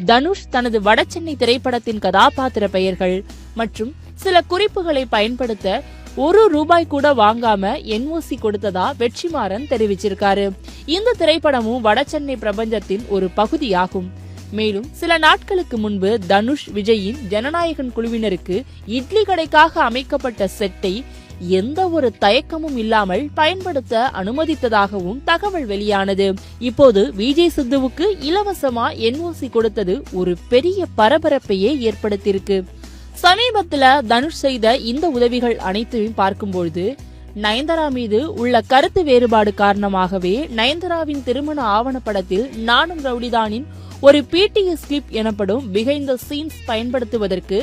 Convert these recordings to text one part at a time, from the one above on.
தனுஷ் தனது வடசென்னை திரைப்படத்தின் கதாபாத்திர பெயர்கள் மற்றும் சில குறிப்புகளை பயன்படுத்த ₹1 கூட வாங்காம NOC கொடுத்ததா வெற்றிமாறன் தெரிவிச்சிருக்காரு. இந்த திரைப்படமும் வடசென்னை பிரபஞ்சத்தின் ஒரு பகுதியாகும். மேலும் சில நாட்களுக்கு முன்பு தனுஷ் விஜயின் ஜனநாயகன் குழுவினருக்கு இட்லி கடைக்காக அமைக்கப்பட்ட செட்டை எந்த ஒரு தயக்கமும் இல்லாமல் பயன்படுத்த அனுமதித்ததாகவும் தகவல் வெளியானது. இப்போது விஜய் சித்துவுக்கு இலவசமா NOC கொடுத்தது ஒரு பெரிய பரபரப்பையே ஏற்படுத்தியிருக்கு. சமீபத்துல தனுஷ் செய்த இந்த உதவிகள் அனைத்தையும் பார்க்கும்பொழுது நயன்தாரா மீது உள்ள கருத்து வேறுபாடு காரணமாகவே நயன்தாராவின் திருமண ஆவணப்படத்தில் நானும் ரவுடிதானின் ஒரு PTS கிளிப் எனப்படும் பிஹைண்ட் த சீன்ஸ் பயன்படுத்துவதற்கு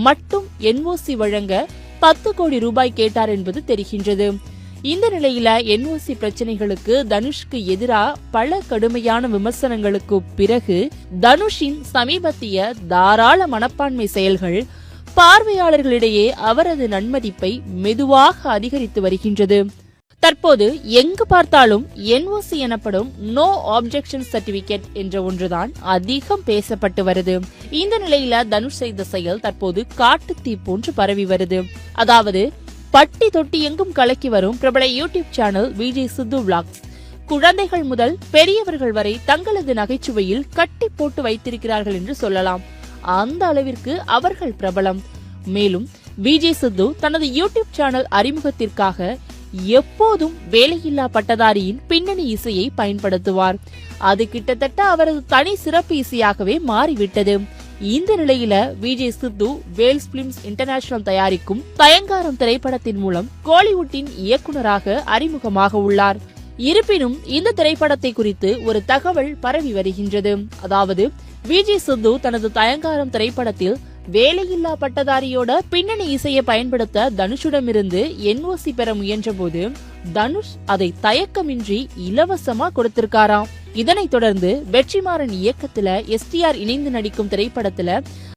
மட்டும் NOC வழங்க ₹10 கோடி கேட்டார் என்பது தெரிகின்றது. இந்த நிலையில NOC பிரச்சனைகளுக்கு தனுஷ்க்கு எதிராக பல கடுமையான விமர்சனங்களுக்கு பிறகு தனுஷின் சமீபத்திய தாராள மனப்பான்மை செயல்கள் பார்வையாளர்களிடையே அவரது நன்மதிப்பை மெதுவாக அதிகரித்து வருகின்றது. தற்போது எங்கு பார்த்தாலும் NOC எனப்படும் நோ ஆப்ஜெக்ஷன் சர்டிபிகேட் என்ற ஒன்றுதான் அதிகம் பேசப்பட்டு வருது. இந்த நிலையில தனுஷ் செய்த செயல் தற்போது காட்டுத்தீ போன்று பரவி வருது. அதாவது பட்டி தொட்டி எங்கும் கலக்கி வரும் பிரபல யூடியூப் சேனல் விஜய் சித்து விளாக்ஸ் குழந்தைகள் முதல் பெரியவர்கள் வரை தங்களது நகைச்சுவையில் கட்டி போட்டு வைத்திருக்கிறார்கள் என்று சொல்லலாம். அந்த அளவிற்கு அவர்கள் பிரபலம். மேலும் விஜய் சித்து தனது யூடியூப் சேனல் அறிமுகத்திற்காக எப்போதும் வேலையில்லா பட்டதாரியின் பின்னணி இசையை பயன்படுத்துவார். அது கிட்டத்தட்ட அவரது தனி சிறப்பு இசையாகவே மாறிவிட்டது. இந்த நிலையில விஜய் சித்து வேல்ஸ் பிலிம்ஸ் இன்டர்நேஷனல் தயாரிக்கும் தயங்காரம் திரைப்படத்தின் மூலம் கோலிவுட்டின் இயக்குனராக அறிமுகமாக உள்ளார். இருப்பினும் இந்த திரைப்படத்தை குறித்து ஒரு தகவல் பரவி வருகின்றது. அதாவது விஜய் சித்து தனது தயங்காரம் திரைப்படத்தில் வேலையில்லா பட்டதாரியோட பின்னணி இசையை பயன்படுத்த தனுஷிடமிருந்து NOC பெற முயன்ற போது தனுஷ் அதை தயக்கமின்றி இலவசமா கொடுத்திருக்காராம். இதனைத் தொடர்ந்து வெற்றிமாறன் இயக்கத்துல STR இணைந்து நடிக்கும் திரைப்படத்துல